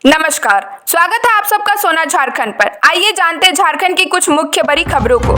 नमस्कार, स्वागत है आप सबका सोना झारखंड पर। आइए जानते हैं झारखंड की कुछ मुख्य बड़ी खबरों को।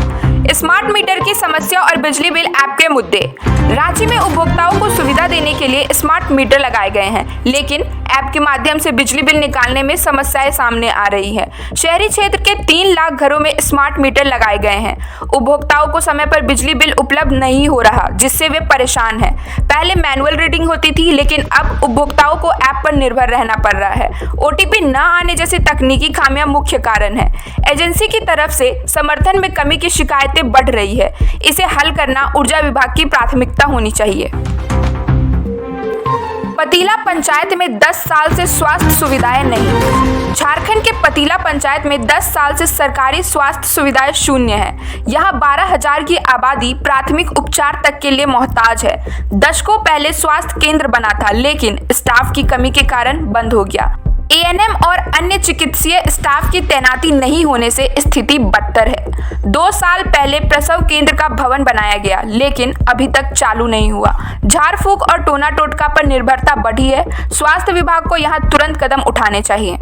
स्मार्ट मीटर की समस्या और बिजली बिल ऐप के मुद्दे। रांची में उपभोक्ताओं को सुविधा देने के लिए स्मार्ट मीटर लगाए गए हैं, लेकिन ऐप के माध्यम से बिजली बिल निकालने में समस्याएं सामने आ रही हैं। शहरी क्षेत्र के 3 लाख घरों में स्मार्ट मीटर लगाए गए हैं। उपभोक्ताओं को समय पर बिजली बिल उपलब्ध नहीं हो रहा, जिससे वे परेशान हैं। पहले मैनुअल रीडिंग होती थी, लेकिन अब उपभोक्ताओं को ऐप पर निर्भर रहना पड़ रहा है। ओटीपी न आने जैसी तकनीकी खामियां मुख्य कारण है। एजेंसी की तरफ से समर्थन में कमी की शिकायतें बढ़ रही है। इसे हल करना ऊर्जा विभाग की प्राथमिकता होनी चाहिए। पतीला पंचायत में 10 साल से स्वास्थ्य सुविधाएं नहीं। झारखंड के पतीला पंचायत में 10 साल से सरकारी स्वास्थ्य सुविधाएं शून्य है। यहाँ 12,000 की आबादी प्राथमिक उपचार तक के लिए मोहताज है। दशकों पहले स्वास्थ्य केंद्र बना था, लेकिन स्टाफ की कमी के कारण बंद हो गया। एएनएम और अन्य चिकित्सीय स्टाफ की तैनाती नहीं होने से स्थिति बदतर है। 2 साल पहले प्रसव केंद्र का भवन बनाया गया, लेकिन अभी तक चालू नहीं हुआ। झाड़ फूक और टोना टोटका पर निर्भरता बढ़ी है। स्वास्थ्य विभाग को यहां तुरंत कदम उठाने चाहिए।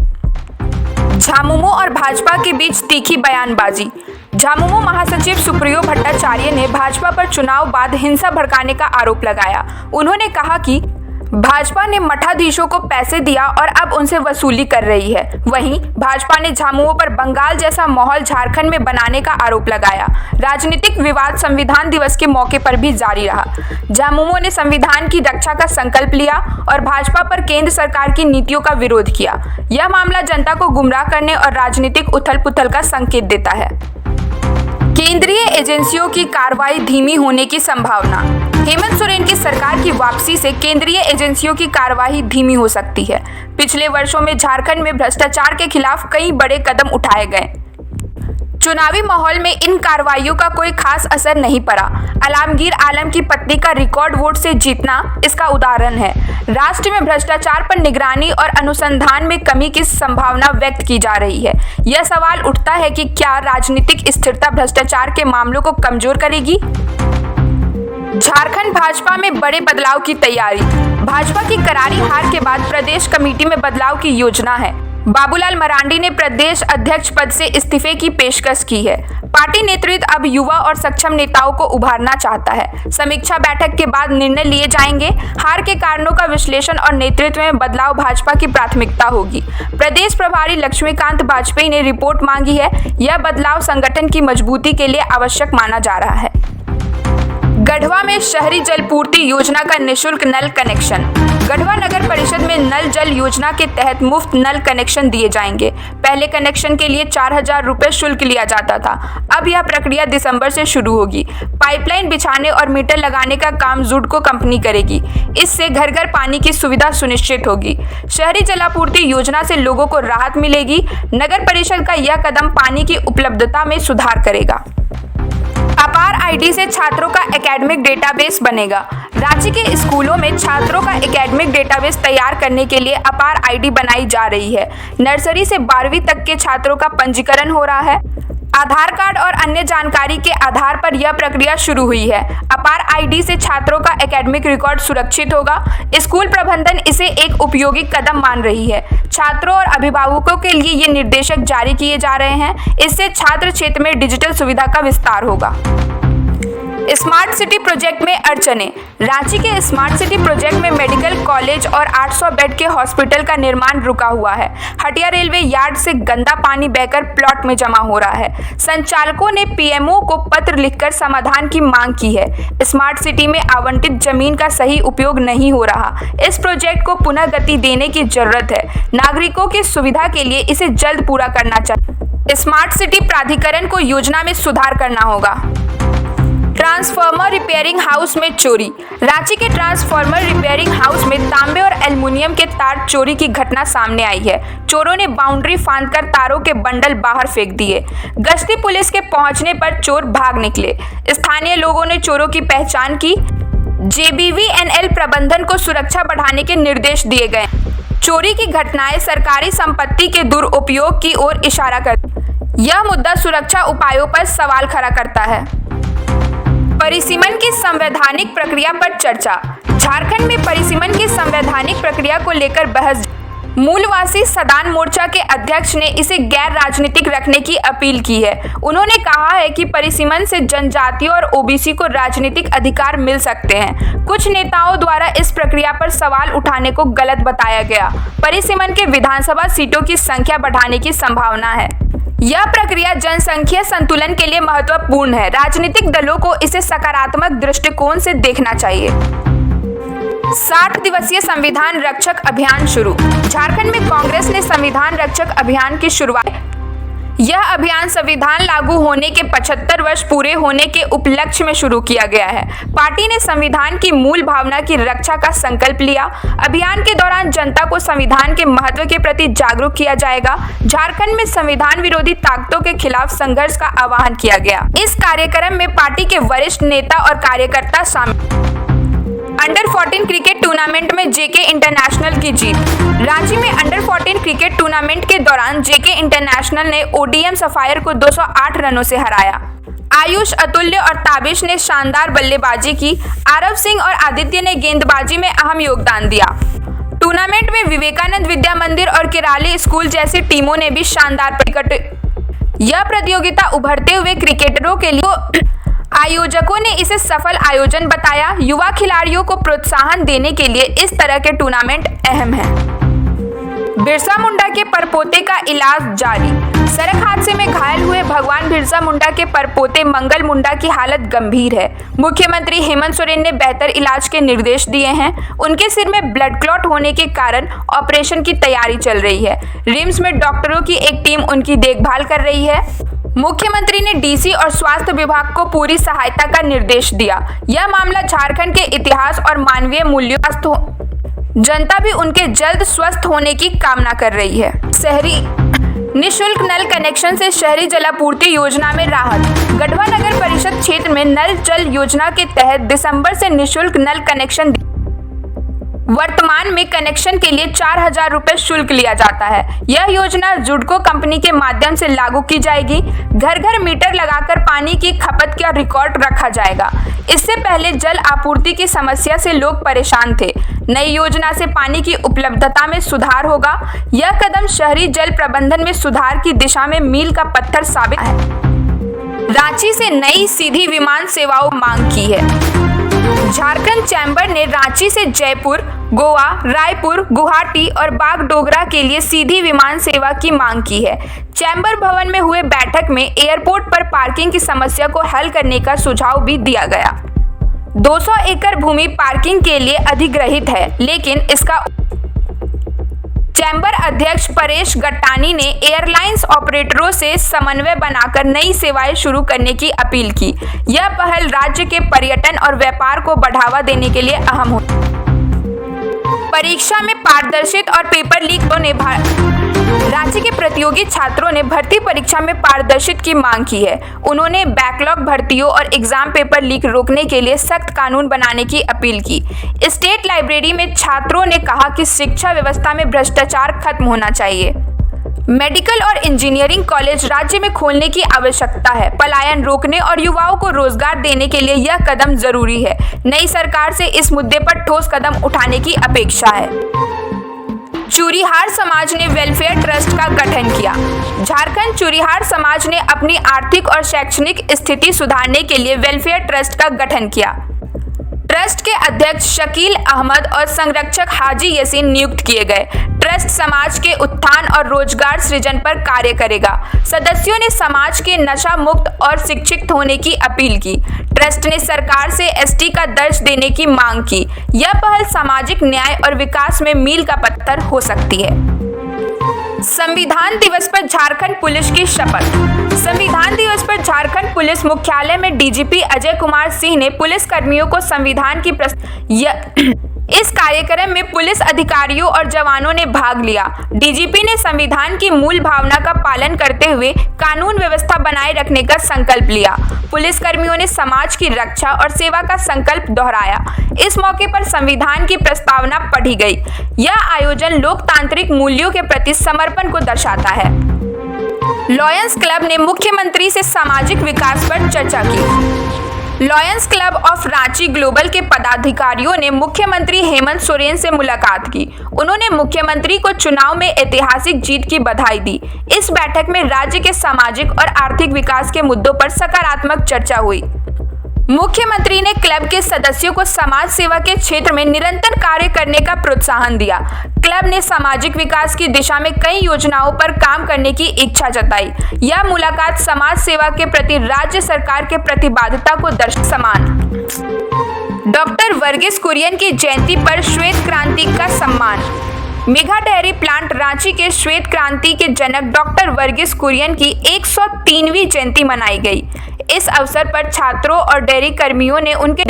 झामुमो और भाजपा के बीच तीखी बयानबाजी। झामुमो महासचिव सुप्रियो भट्टाचार्य ने भाजपा पर चुनाव बाद हिंसा भड़काने का आरोप लगाया। उन्होंने कहा कि भाजपा ने मठाधीशों को पैसे दिया और अब उनसे वसूली कर रही है। वहीं भाजपा ने झामुमो पर बंगाल जैसा माहौल झारखंड में बनाने का आरोप लगाया। राजनीतिक विवाद संविधान दिवस के मौके पर भी जारी रहा। झामुमो ने संविधान की रक्षा का संकल्प लिया और भाजपा पर केंद्र सरकार की नीतियों का विरोध किया। यह मामला जनता को गुमराह करने और राजनीतिक उथल पुथल का संकेत देता है। केंद्रीय एजेंसियों की कार्रवाई धीमी होने की संभावना। हेमंत सोरेन की सरकार की वापसी से केंद्रीय एजेंसियों की कार्रवाई धीमी हो सकती है। पिछले वर्षों में झारखंड में भ्रष्टाचार के खिलाफ कई बड़े कदम उठाए गए। चुनावी माहौल में इन कार्रवाइयों का कोई खास असर नहीं पड़ा। आलमगीर आलम की पत्नी का रिकॉर्ड वोट से जीतना इसका उदाहरण है। राष्ट्र में भ्रष्टाचार पर निगरानी और अनुसंधान में कमी की संभावना व्यक्त की जा रही है। यह सवाल उठता है कि क्या राजनीतिक स्थिरता भ्रष्टाचार के मामलों को कमजोर करेगी? झारखंड भाजपा में बड़े बदलाव की तैयारी। भाजपा की करारी हार के बाद प्रदेश कमेटी में बदलाव की योजना है। बाबूलाल मरांडी ने प्रदेश अध्यक्ष पद से इस्तीफे की पेशकश की है। पार्टी नेतृत्व अब युवा और सक्षम नेताओं को उभारना चाहता है। समीक्षा बैठक के बाद निर्णय लिए जाएंगे। हार के कारणों का विश्लेषण और नेतृत्व में बदलाव भाजपा की प्राथमिकता होगी। प्रदेश प्रभारी लक्ष्मीकांत वाजपेयी ने रिपोर्ट मांगी है। यह बदलाव संगठन की मजबूती के लिए आवश्यक माना जा रहा है। गढ़वा में शहरी जल पूर्ति योजना का निःशुल्क नल कनेक्शन। गढ़वा नगर परिषद में नल जल योजना के तहत मुफ्त नल कनेक्शन दिए जाएंगे। पहले कनेक्शन के लिए 4,000 रुपये शुल्क लिया जाता था। अब यह प्रक्रिया दिसंबर से शुरू होगी। पाइपलाइन बिछाने और मीटर लगाने का काम जुडको कंपनी करेगी। इससे घर घर पानी की सुविधा सुनिश्चित होगी। शहरी जलापूर्ति योजना से लोगों को राहत मिलेगी। नगर परिषद का यह कदम पानी की उपलब्धता में सुधार करेगा। अपार आईडी से छात्रों का एकेडमिक डेटाबेस बनेगा। रांची के स्कूलों में छात्रों का एकेडमिक डेटाबेस तैयार करने के लिए अपार आईडी बनाई जा रही है। नर्सरी से 12वीं तक के छात्रों का पंजीकरण हो रहा है। आधार कार्ड और अन्य जानकारी के आधार पर यह प्रक्रिया शुरू हुई है। अपार आईडी से छात्रों का एकेडमिक रिकॉर्ड सुरक्षित होगा। स्कूल प्रबंधन इसे एक उपयोगी कदम मान रही है। छात्रों और अभिभावकों के लिए ये निर्देशक जारी किए जा रहे हैं। इससे छात्र क्षेत्र में डिजिटल सुविधा का विस्तार होगा। स्मार्ट सिटी प्रोजेक्ट में अड़चने। रांची के स्मार्ट सिटी प्रोजेक्ट में मेडिकल कॉलेज और 800 बेड के हॉस्पिटल का निर्माण रुका हुआ है। हटिया रेलवे यार्ड से गंदा पानी बहकर प्लॉट में जमा हो रहा है। संचालकों ने पीएमओ को पत्र लिखकर समाधान की मांग की है। स्मार्ट सिटी में आवंटित जमीन का सही उपयोग नहीं हो रहा। इस प्रोजेक्ट को पुनः गति देने की जरूरत है। नागरिकों की सुविधा के लिए इसे जल्द पूरा करना चाहिए। स्मार्ट सिटी प्राधिकरण को योजना में सुधार करना होगा। ट्रांसफार्मर रिपेयरिंग हाउस में चोरी। रांची के ट्रांसफार्मर रिपेयरिंग हाउस में तांबे और एल्युमिनियम के तार चोरी की घटना सामने आई है। चोरों ने बाउंड्री फांदकर तारों के बंडल बाहर फेंक दिए। गश्ती पुलिस के पहुंचने पर चोर भाग निकले। स्थानीय लोगों ने चोरों की पहचान की। जेबीवीएनएल प्रबंधन को सुरक्षा बढ़ाने के निर्देश दिए गए। चोरी की घटनाएं सरकारी संपत्ति के दुरुपयोग की ओर इशारा करती। यह मुद्दा सुरक्षा उपायों पर सवाल खड़ा करता है। परिसीमन की संवैधानिक प्रक्रिया पर चर्चा। झारखंड में परिसीमन की संवैधानिक प्रक्रिया को लेकर बहस। मूलवासी सदान मोर्चा के अध्यक्ष ने इसे गैर राजनीतिक रखने की अपील की है। उन्होंने कहा है कि परिसीमन से जनजातियों और ओबीसी को राजनीतिक अधिकार मिल सकते हैं। कुछ नेताओं द्वारा इस प्रक्रिया पर सवाल उठाने को गलत बताया गया। परिसीमन के विधानसभा सीटों की संख्या बढ़ाने की संभावना है। यह प्रक्रिया जनसंख्या संतुलन के लिए महत्वपूर्ण है। राजनीतिक दलों को इसे सकारात्मक दृष्टिकोण से देखना चाहिए। 60 दिवसीय संविधान रक्षक अभियान शुरू। झारखंड में कांग्रेस ने संविधान रक्षक अभियान की शुरुआत। यह अभियान संविधान लागू होने के 75 वर्ष पूरे होने के उपलक्ष्य में शुरू किया गया है। पार्टी ने संविधान की मूल भावना की रक्षा का संकल्प लिया। अभियान के दौरान जनता को संविधान के महत्व के प्रति जागरूक किया जाएगा। झारखंड में संविधान विरोधी ताकतों के खिलाफ संघर्ष का आह्वान किया गया। इस कार्यक्रम में पार्टी के वरिष्ठ नेता और कार्यकर्ता शामिल। अंडर 14 क्रिकेट टूर्नामेंट में जेके इंटरनेशनल की जीत। रांची में अंडर 14 क्रिकेट टूर्नामेंट के दौरान जेके इंटरनेशनल ने ओडीएम सफायर को 208 रनों से हराया। आयुष, अतुल्य और ताबिश ने शानदार बल्लेबाजी की। आरव सिंह और आदित्य ने गेंदबाजी में अहम योगदान दिया। टूर्नामेंट में विवेकानंद विद्या मंदिर और किराली स्कूल जैसी टीमों ने भी शानदार यह प्रतियोगिता उभरते हुए क्रिकेटरों के लिए आयोजकों ने इसे सफल आयोजन बताया। युवा खिलाड़ियों को प्रोत्साहन देने के लिए इस तरह के टूर्नामेंट अहम है। बिरसा मुंडा के परपोते का इलाज जारी। सड़क हादसे में घायल हुए भगवान बिरसा मुंडा के परपोते मंगल मुंडा की हालत गंभीर है। मुख्यमंत्री हेमंत सोरेन ने बेहतर इलाज के निर्देश दिए हैं। उनके सिर में ब्लड क्लॉट होने के कारण ऑपरेशन की तैयारी चल रही है। रिम्स में डॉक्टरों की एक टीम उनकी देखभाल कर रही है। मुख्यमंत्री ने डीसी और स्वास्थ्य विभाग को पूरी सहायता का निर्देश दिया। यह मामला झारखंड के इतिहास और मानवीय मूल्यों जनता भी उनके जल्द स्वस्थ होने की कामना कर रही है। शहरी निःशुल्क नल कनेक्शन से शहरी जलापूर्ति योजना में राहत। गढ़वा नगर परिषद क्षेत्र में नल जल योजना के तहत दिसंबर से निःशुल्क नल कनेक्शन। वर्तमान में कनेक्शन के लिए 4000 रुपए शुल्क लिया जाता है। यह योजना जुडको कंपनी के माध्यम से लागू की जाएगी। घर घर मीटर लगाकर पानी की खपत का रिकॉर्ड रखा जाएगा। इससे पहले जल आपूर्ति की समस्या से लोग परेशान थे। नई योजना से पानी की उपलब्धता में सुधार होगा। यह कदम शहरी जल प्रबंधन में सुधार की दिशा में मील का पत्थर साबित है। रांची से नई सीधी विमान सेवाओं मांग की है। झारखंड चैम्बर ने रांची से जयपुर, गोवा, रायपुर, गुवाहाटी और बागडोगरा के लिए सीधी विमान सेवा की मांग की है। चैम्बर भवन में हुए बैठक में एयरपोर्ट पर पार्किंग की समस्या को हल करने का सुझाव भी दिया गया। 200 एकड़ भूमि पार्किंग के लिए अधिग्रहित है, लेकिन इसका चैम्बर अध्यक्ष परेश गट्टानी ने एयरलाइंस ऑपरेटरों से समन्वय बनाकर नई सेवाएं शुरू करने की अपील की। यह पहल राज्य के पर्यटन और व्यापार को बढ़ावा देने के लिए अहम होगी। परीक्षा में पारदर्शिता और पेपर लीक ने राज्य के प्रतियोगी छात्रों ने भर्ती परीक्षा में पारदर्शिता की मांग की है। उन्होंने बैकलॉग भर्तियों और एग्जाम पेपर लीक रोकने के लिए सख्त कानून बनाने की अपील की। स्टेट लाइब्रेरी में छात्रों ने कहा कि शिक्षा व्यवस्था में भ्रष्टाचार खत्म होना चाहिए। मेडिकल और इंजीनियरिंग कॉलेज राज्य में खोलने की आवश्यकता है। पलायन रोकने और युवाओं को रोजगार देने के लिए यह कदम जरूरी है। नई सरकार से इस मुद्दे पर ठोस कदम उठाने की अपेक्षा है। चूरीहार समाज ने वेलफेयर ट्रस्ट का गठन किया। झारखंड चूरीहार समाज ने अपनी आर्थिक और शैक्षणिक स्थिति सुधारने के लिए वेलफेयर ट्रस्ट का गठन किया। ट्रस्ट के अध्यक्ष शकील अहमद और संरक्षक हाजी यसीन नियुक्त किए गए। ट्रस्ट समाज के उत्थान और रोजगार सृजन पर कार्य करेगा। सदस्यों ने समाज के नशा मुक्त और शिक्षित होने की अपील की। ट्रस्ट ने सरकार से एसटी का दर्ज देने की मांग की। यह पहल सामाजिक न्याय और विकास में मील का पत्थर हो सकती है। संविधान दिवस पर झारखंड पुलिस की शपथ। संविधान दिवस पर झारखंड पुलिस मुख्यालय में डीजीपी अजय कुमार सिंह ने पुलिस कर्मियों को संविधान की इस कार्यक्रम में पुलिस अधिकारियों और जवानों ने भाग लिया। डीजीपी ने संविधान की मूल भावना का पालन करते हुए कानून व्यवस्था बनाए रखने का संकल्प लिया। पुलिस कर्मियों ने समाज की रक्षा और सेवा का संकल्प दोहराया। इस मौके पर संविधान की प्रस्तावना पढ़ी गई। यह आयोजन लोकतांत्रिक मूल्यों के प्रति समर्पण को दर्शाता है। लॉयंस क्लब ने मुख्यमंत्री से सामाजिक विकास पर चर्चा की। Lions club of Ranchi global के पदाधिकारियों ने मुख्यमंत्री हेमंत सोरेन से मुलाकात की। उन्होंने मुख्यमंत्री को चुनाव में ऐतिहासिक जीत की बधाई दी। इस बैठक में राज्य के सामाजिक और आर्थिक विकास के मुद्दों पर सकारात्मक चर्चा हुई। मुख्यमंत्री ने क्लब के सदस्यों को समाज सेवा के क्षेत्र में निरंतर कार्य करने का प्रोत्साहन दिया। क्लब ने सामाजिक विकास की दिशा में कई योजनाओं पर काम करने की इच्छा जताई। यह मुलाकात समाज सेवा के प्रति राज्य सरकार के प्रतिबद्धता को समान। डॉक्टर वर्गीस कुरियन की जयंती पर श्वेत क्रांति का सम्मान। मेगा डेयरी प्लांट रांची के श्वेत क्रांति के जनक डॉक्टर वर्गीस कुरियन की 103वीं जयंती मनाई गई। इस अवसर पर छात्रों और डेयरी कर्मियों ने उनके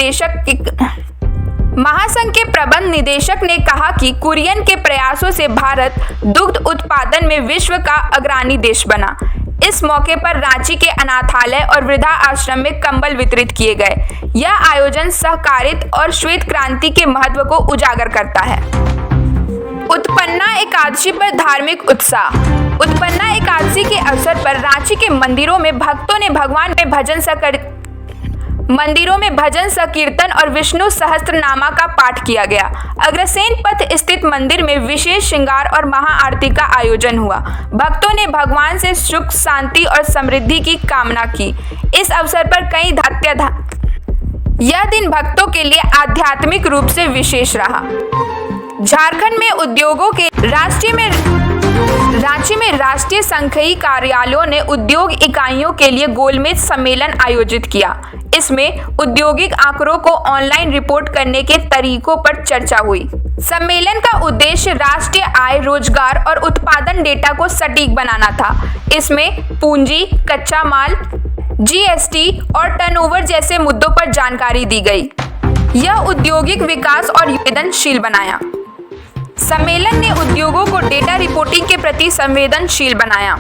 महासंघ के प्रबंध निदेशक ने कहा कि कुरियन के प्रयासों से भारत दुग्ध उत्पादन में विश्व का अग्रणी देश बना। इस मौके पर रांची के अनाथालय और वृद्धा आश्रम में कंबल वितरित किए गए। यह आयोजन सहकारिता और श्वेत क्रांति के महत्व को उजागर करता है। उत्पन्ना एकादशी पर धार्मिक उत्साह। उत्पन्ना एकादशी के अवसर पर रांची के मंदिरों में भक्तों ने भगवान में भजन संकीर्तन और विष्णु सहस्त्रनामा का पाठ किया गया। अग्रसेन पथ स्थित मंदिर में विशेष श्रृंगार और महाआरती का आयोजन हुआ। भक्तों ने भगवान से सुख, शांति और समृद्धि की कामना की। इस अवसर पर कई यह दिन भक्तों के लिए आध्यात्मिक रूप से विशेष रहा। झारखंड में उद्योगों के रांची में राष्ट्रीय संघीय कार्यालयों ने उद्योग इकाइयों के लिए गोलमेज सम्मेलन आयोजित किया। इसमें औद्योगिक आंकड़ों को ऑनलाइन रिपोर्ट करने के तरीकों पर चर्चा हुई। सम्मेलन का उद्देश्य राष्ट्रीय आय, रोजगार और उत्पादन डेटा को सटीक बनाना था। इसमें पूंजी, कच्चा माल, जीएसटी और टर्नओवर जैसे मुद्दों पर जानकारी दी गई। यह औद्योगिक विकास और संवेदनशील बनाया। सम्मेलन ने उद्योगों को डेटा रिपोर्टिंग के प्रति संवेदनशील बनाया।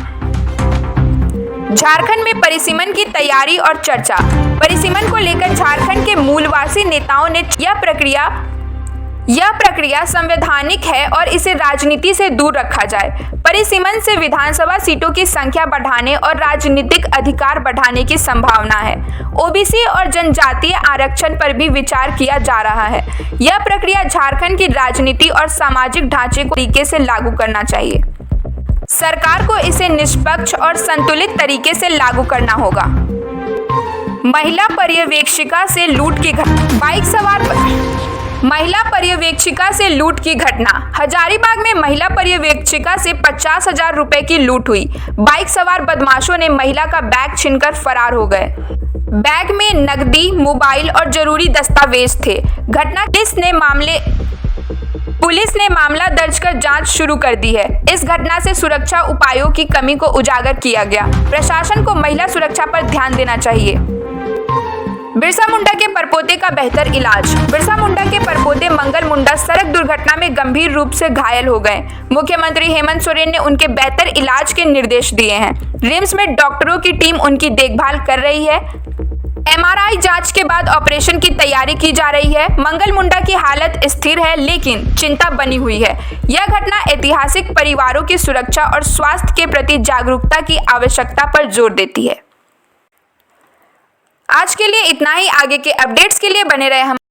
झारखंड में परिसीमन की तैयारी और चर्चा। परिसीमन को लेकर झारखंड के मूलवासी नेताओं ने यह प्रक्रिया संवैधानिक है और इसे राजनीति से दूर रखा जाए। परिसीमन से विधानसभा सीटों की संख्या बढ़ाने और राजनीतिक अधिकार बढ़ाने की संभावना है। ओबीसी और जनजातीय आरक्षण पर भी विचार किया जा रहा है। यह प्रक्रिया झारखंड की राजनीति और सामाजिक ढांचे को तरीके से लागू करना चाहिए। सरकार को इसे निष्पक्ष और संतुलित तरीके से लागू करना होगा। महिला पर्यवेक्षिका से लूट की घटना। महिला पर्यवेक्षिका से लूट की घटना। हजारीबाग में महिला पर्यवेक्षिका से 50,000 रुपए की लूट हुई। बाइक सवार बदमाशों ने महिला का बैग छीनकर फरार हो गए। बैग में नकदी, मोबाइल और जरूरी दस्तावेज थे। पुलिस ने मामला दर्ज कर जांच शुरू कर दी है। इस घटना से सुरक्षा उपायों की कमी को उजागर किया गया। प्रशासन को महिला सुरक्षा पर ध्यान देना चाहिए। बिरसा मुंडा के परपोते का बेहतर इलाज। बिरसा मुंडा के परपोते मंगल मुंडा सड़क दुर्घटना में गंभीर रूप से घायल हो गए। मुख्यमंत्री हेमंत सोरेन ने उनके बेहतर इलाज के निर्देश दिए हैं। रिम्स में डॉक्टरों की टीम उनकी देखभाल कर रही है। एमआरआई जांच के बाद ऑपरेशन की तैयारी की जा रही है। मंगल मुंडा की हालत स्थिर है, लेकिन चिंता बनी हुई है। यह घटना ऐतिहासिक परिवारों की सुरक्षा और स्वास्थ्य के प्रति जागरूकता की आवश्यकता पर जोर देती है। आज के लिए इतना ही। आगे के अपडेट्स के लिए बने रहे हम